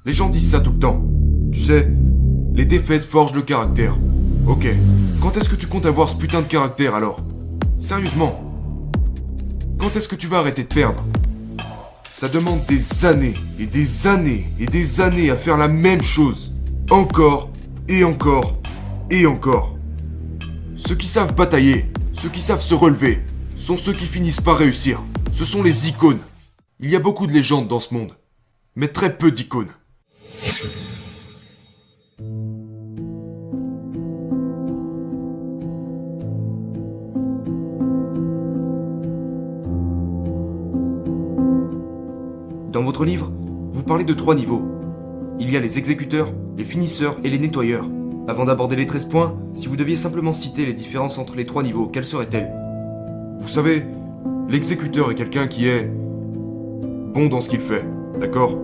Les gens disent ça tout le temps. Tu sais, les défaites forgent le caractère. Ok, quand est-ce que tu comptes avoir ce putain de caractère alors? Sérieusement? Quand est-ce que tu vas arrêter de perdre? Ça demande des années et des années et des années à faire la même chose. Encore et encore et encore. Ceux qui savent batailler, ceux qui savent se relever, sont ceux qui finissent par réussir. Ce sont les icônes. Il y a beaucoup de légendes dans ce monde, mais très peu d'icônes. Dans votre livre, vous parlez de 3 niveaux. Il y a les exécuteurs, les finisseurs et les nettoyeurs. Avant d'aborder les 13 points, si vous deviez simplement citer les différences entre les 3 niveaux, quelles seraient-elles? Vous savez, l'exécuteur est quelqu'un qui est bon dans ce qu'il fait, d'accord?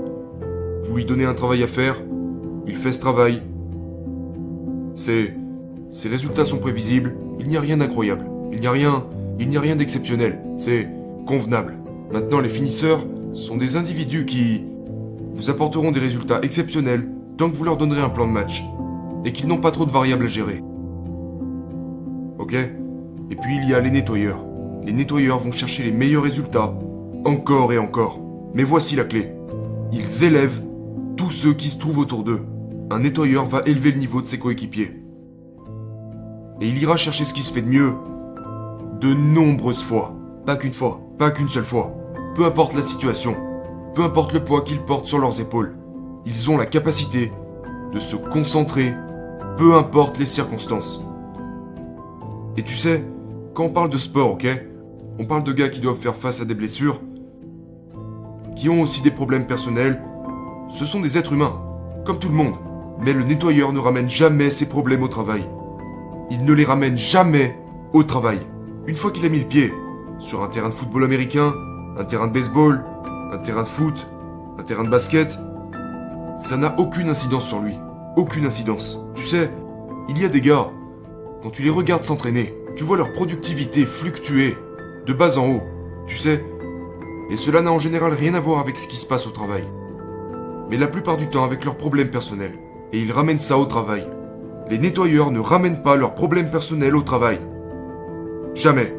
Vous lui donnez un travail à faire, il fait ce travail. Ses résultats sont prévisibles, il n'y a rien d'incroyable, il n'y a rien d'exceptionnel, c'est convenable. Maintenant, les finisseurs sont des individus qui vous apporteront des résultats exceptionnels tant que vous leur donnerez un plan de match et qu'ils n'ont pas trop de variables à gérer. Ok? Et puis il y a les nettoyeurs. Les nettoyeurs vont chercher les meilleurs résultats, encore et encore. Mais voici la clé. Ils élèvent tous ceux qui se trouvent autour d'eux. Un nettoyeur va élever le niveau de ses coéquipiers. Et il ira chercher ce qui se fait de mieux de nombreuses fois. Pas qu'une fois, pas qu'une seule fois. Peu importe la situation, peu importe le poids qu'ils portent sur leurs épaules, ils ont la capacité de se concentrer, peu importe les circonstances. Et tu sais, quand on parle de sport, ok, on parle de gars qui doivent faire face à des blessures, qui ont aussi des problèmes personnels. Ce sont des êtres humains, comme tout le monde. Mais le nettoyeur ne ramène jamais ses problèmes au travail. Il ne les ramène jamais au travail. Une fois qu'il a mis le pied sur un terrain de football américain, un terrain de baseball, un terrain de foot, un terrain de basket, ça n'a aucune incidence sur lui. Aucune incidence. Tu sais, il y a des gars, quand tu les regardes s'entraîner, tu vois leur productivité fluctuer de bas en haut, tu sais, et cela n'a en général rien à voir avec ce qui se passe au travail. Mais la plupart du temps avec leurs problèmes personnels. Et ils ramènent ça au travail. Les nettoyeurs ne ramènent pas leurs problèmes personnels au travail. Jamais.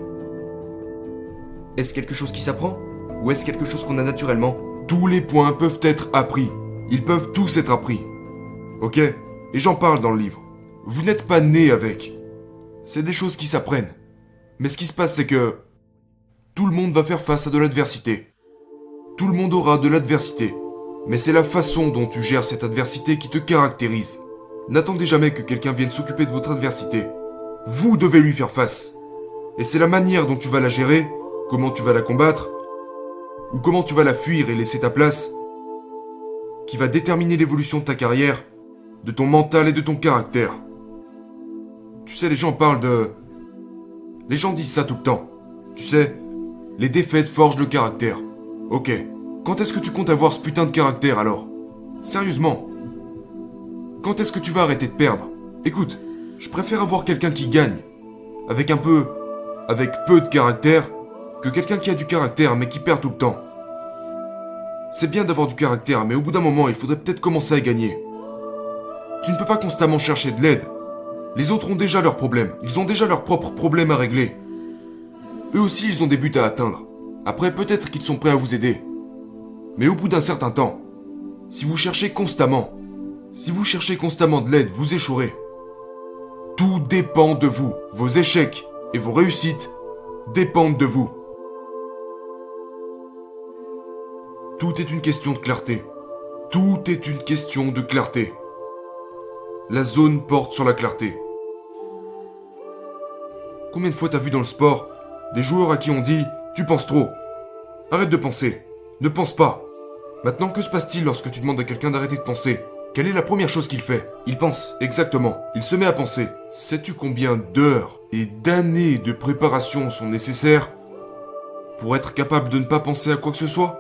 Est-ce quelque chose qui s'apprend? Ou est-ce quelque chose qu'on a naturellement? Tous les points peuvent être appris. Ils peuvent tous être appris. Ok? Et j'en parle dans le livre. Vous n'êtes pas né avec. C'est des choses qui s'apprennent. Mais ce qui se passe, c'est que tout le monde va faire face à de l'adversité. Tout le monde aura de l'adversité. Mais c'est la façon dont tu gères cette adversité qui te caractérise. N'attendez jamais que quelqu'un vienne s'occuper de votre adversité. Vous devez lui faire face. Et c'est la manière dont tu vas la gérer, comment tu vas la combattre, ou comment tu vas la fuir et laisser ta place, qui va déterminer l'évolution de ta carrière, de ton mental et de ton caractère. Tu sais, les gens parlent de... Les gens disent ça tout le temps. Tu sais, les défaites forgent le caractère. Ok, quand est-ce que tu comptes avoir ce putain de caractère alors? Sérieusement? Quand est-ce que tu vas arrêter de perdre? Écoute, je préfère avoir quelqu'un qui gagne, avec peu de caractère, que quelqu'un qui a du caractère mais qui perd tout le temps. C'est bien d'avoir du caractère, mais au bout d'un moment, il faudrait peut-être commencer à gagner. Tu ne peux pas constamment chercher de l'aide. Les autres ont déjà leurs problèmes, ils ont déjà leurs propres problèmes à régler. Eux aussi, ils ont des buts à atteindre. Après, peut-être qu'ils sont prêts à vous aider. Mais au bout d'un certain temps, si vous cherchez constamment de l'aide, vous échouerez. Tout dépend de vous. Vos échecs et vos réussites dépendent de vous. Tout est une question de clarté. Tout est une question de clarté. La zone porte sur la clarté. Combien de fois t'as vu dans le sport des joueurs à qui on dit « Tu penses trop ». Arrête de penser. Ne pense pas. Maintenant, que se passe-t-il lorsque tu demandes à quelqu'un d'arrêter de penser? Quelle est la première chose qu'il fait? Il pense. Exactement. Il se met à penser. Sais-tu combien d'heures et d'années de préparation sont nécessaires pour être capable de ne pas penser à quoi que ce soit?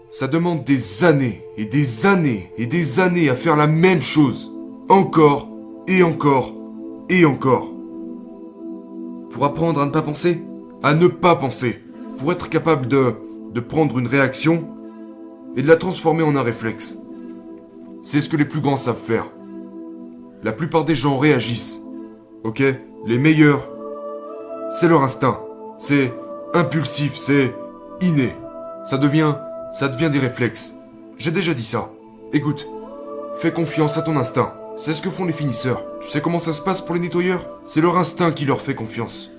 Ça demande des années et des années et des années à faire la même chose. Encore et encore et encore. Pour apprendre à ne pas penser, à ne pas penser. Pour être capable de de prendre une réaction et de la transformer en un réflexe. C'est ce que les plus grands savent faire. La plupart des gens réagissent. Ok? Les meilleurs, c'est leur instinct. C'est impulsif, c'est inné. Ça devient des réflexes. J'ai déjà dit ça. Écoute, fais confiance à ton instinct. C'est ce que font les finisseurs. Tu sais comment ça se passe pour les nettoyeurs? C'est leur instinct qui leur fait confiance.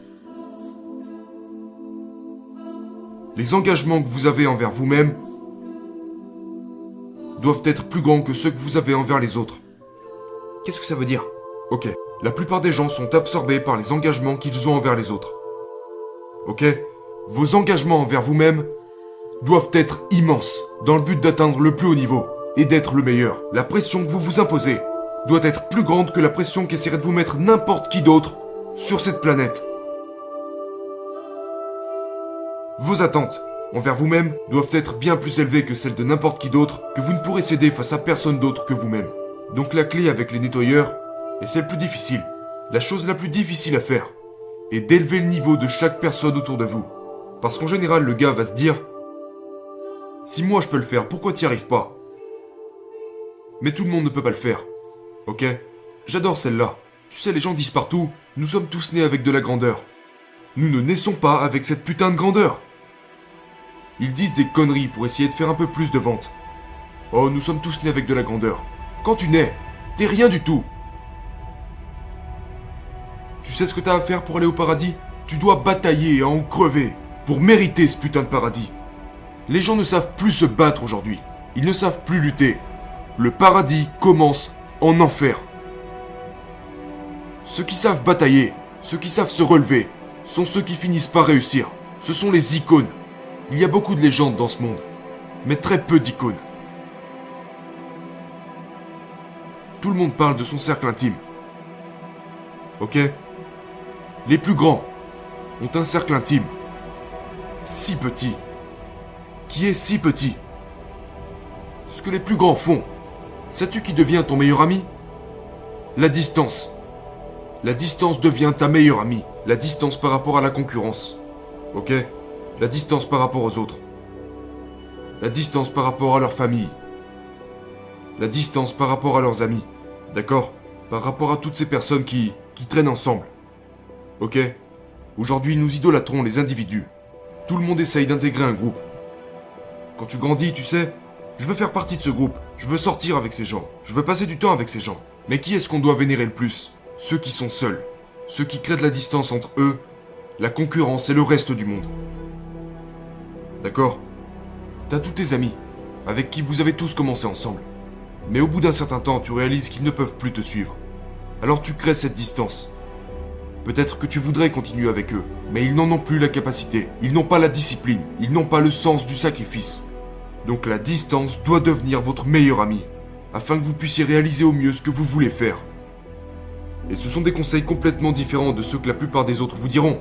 Les engagements que vous avez envers vous-même doivent être plus grands que ceux que vous avez envers les autres. Qu'est-ce que ça veut dire? Ok, la plupart des gens sont absorbés par les engagements qu'ils ont envers les autres. Ok? Vos engagements envers vous-même doivent être immenses, dans le but d'atteindre le plus haut niveau et d'être le meilleur. La pression que vous vous imposez doit être plus grande que la pression qu'essaierait de vous mettre n'importe qui d'autre sur cette planète. Vos attentes envers vous-même doivent être bien plus élevées que celles de n'importe qui d'autre, que vous ne pourrez céder face à personne d'autre que vous-même. Donc la clé avec les nettoyeurs, et c'est le plus difficile, la chose la plus difficile à faire, est d'élever le niveau de chaque personne autour de vous. Parce qu'en général, le gars va se dire « Si moi je peux le faire, pourquoi t'y arrives pas ?» Mais tout le monde ne peut pas le faire. Ok? J'adore celle-là. Tu sais, les gens disent partout « Nous sommes tous nés avec de la grandeur. » Nous ne naissons pas avec cette putain de grandeur. Ils disent des conneries pour essayer de faire un peu plus de ventes. Oh, nous sommes tous nés avec de la grandeur. Quand tu nais, t'es rien du tout. Tu sais ce que t'as à faire pour aller au paradis? Tu dois batailler et en crever pour mériter ce putain de paradis. Les gens ne savent plus se battre aujourd'hui. Ils ne savent plus lutter. Le paradis commence en enfer. Ceux qui savent batailler, ceux qui savent se relever, sont ceux qui finissent par réussir. Ce sont les icônes. Il y a beaucoup de légendes dans ce monde, mais très peu d'icônes. Tout le monde parle de son cercle intime. Ok? Les plus grands ont un cercle intime. Si petit. Qui est si petit. Ce que les plus grands font. Sais-tu qui devient ton meilleur ami? La distance. La distance devient ta meilleure amie. La distance par rapport à la concurrence. Ok? La distance par rapport aux autres. La distance par rapport à leur famille. La distance par rapport à leurs amis. D'accord? Par rapport à toutes ces personnes qui traînent ensemble. Ok? Aujourd'hui, nous idolâtrons les individus. Tout le monde essaye d'intégrer un groupe. Quand tu grandis, tu sais, je veux faire partie de ce groupe. Je veux sortir avec ces gens. Je veux passer du temps avec ces gens. Mais qui est-ce qu'on doit vénérer le plus? Ceux qui sont seuls. Ceux qui créent de la distance entre eux, la concurrence et le reste du monde. D'accord? T'as tous tes amis, avec qui vous avez tous commencé ensemble. Mais au bout d'un certain temps, tu réalises qu'ils ne peuvent plus te suivre. Alors tu crées cette distance. Peut-être que tu voudrais continuer avec eux, mais ils n'en ont plus la capacité. Ils n'ont pas la discipline. Ils n'ont pas le sens du sacrifice. Donc la distance doit devenir votre meilleur ami, afin que vous puissiez réaliser au mieux ce que vous voulez faire. Et ce sont des conseils complètement différents de ceux que la plupart des autres vous diront.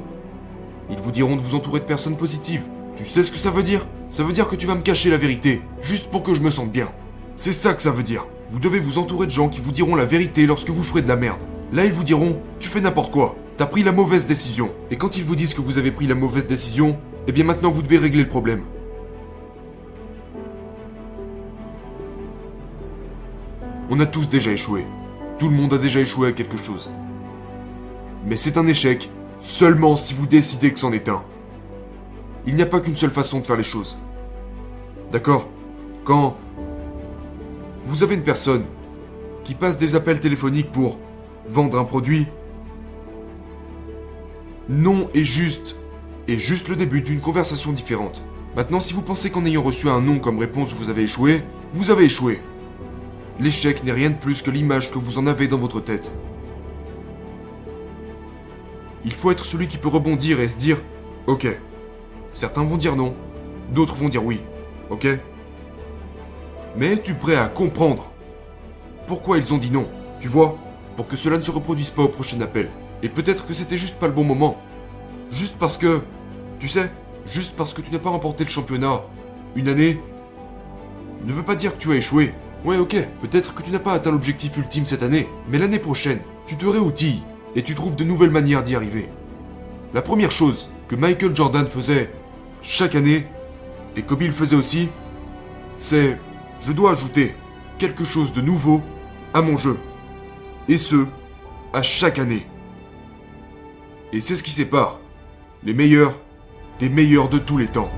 Ils vous diront de vous entourer de personnes positives. Tu sais ce que ça veut dire? Ça veut dire que tu vas me cacher la vérité, juste pour que je me sente bien. C'est ça que ça veut dire. Vous devez vous entourer de gens qui vous diront la vérité lorsque vous ferez de la merde. Là, ils vous diront, tu fais n'importe quoi, t'as pris la mauvaise décision. Et quand ils vous disent que vous avez pris la mauvaise décision, eh bien maintenant vous devez régler le problème. On a tous déjà échoué. Tout le monde a déjà échoué à quelque chose. Mais c'est un échec seulement si vous décidez que c'en est un. Il n'y a pas qu'une seule façon de faire les choses. D'accord? Quand vous avez une personne qui passe des appels téléphoniques pour vendre un produit, non est juste le début d'une conversation différente. Maintenant, si vous pensez qu'en ayant reçu un non comme réponse vous avez échoué, vous avez échoué. L'échec n'est rien de plus que l'image que vous en avez dans votre tête. Il faut être celui qui peut rebondir et se dire « Ok, certains vont dire non, d'autres vont dire oui, ok ? Mais es-tu prêt à comprendre pourquoi ils ont dit non, tu vois ? Pour que cela ne se reproduise pas au prochain appel. Et peut-être que c'était juste pas le bon moment. Juste parce que, tu sais, juste parce que tu n'as pas remporté le championnat une année, ne veut pas dire que tu as échoué. Ouais, ok, peut-être que tu n'as pas atteint l'objectif ultime cette année, mais l'année prochaine, tu te réoutilles et tu trouves de nouvelles manières d'y arriver. La première chose que Michael Jordan faisait chaque année, Et comme il le faisait aussi, c'est... Je dois ajouter quelque chose de nouveau à mon jeu. Et ce, à chaque année. Et c'est ce qui sépare les meilleurs des meilleurs de tous les temps.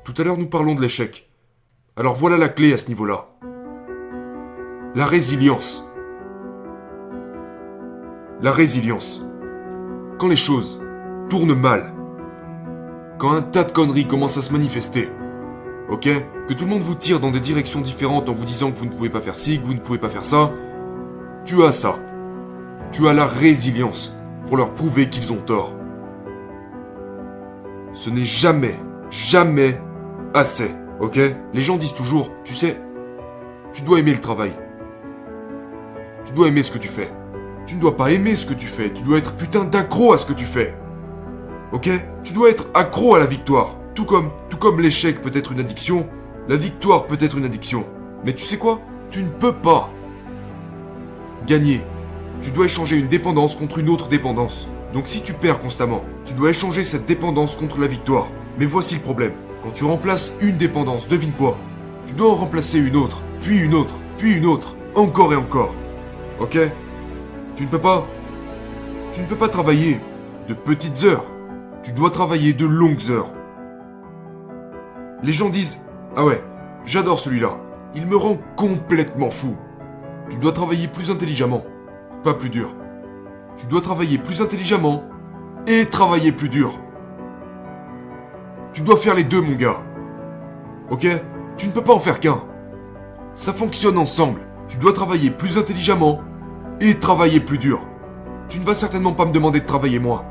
Tout à l'heure, nous parlons de l'échec. Alors voilà la clé à ce niveau-là. La résilience. La résilience. Quand les choses tournent mal, quand un tas de conneries commencent à se manifester, ok? Que tout le monde vous tire dans des directions différentes en vous disant que vous ne pouvez pas faire ci, que vous ne pouvez pas faire ça, tu as ça. Tu as la résilience pour leur prouver qu'ils ont tort. Ce n'est jamais, jamais assez, ok? Les gens disent toujours, tu sais, tu dois aimer le travail. Tu dois aimer ce que tu fais. Tu ne dois pas aimer ce que tu fais, tu dois être putain d'accro à ce que tu fais. Ok? Tu dois être accro à la victoire. Tout comme l'échec peut être une addiction, la victoire peut être une addiction. Mais tu sais quoi? Tu ne peux pas gagner. Tu dois échanger une dépendance contre une autre dépendance. Donc si tu perds constamment, tu dois échanger cette dépendance contre la victoire. Mais voici le problème. Quand tu remplaces une dépendance, devine quoi? Tu dois en remplacer une autre, puis une autre, puis une autre, encore et encore. Ok? Tu ne peux pas travailler de petites heures. Tu dois travailler de longues heures. Les gens disent, ah ouais, j'adore celui-là. Il me rend complètement fou. Tu dois travailler plus intelligemment, pas plus dur. Tu dois travailler plus intelligemment et travailler plus dur. Tu dois faire les deux, mon gars. Ok? Tu ne peux pas en faire qu'un. Ça fonctionne ensemble. Tu dois travailler plus intelligemment et travailler plus dur. Tu ne vas certainement pas me demander de travailler moins.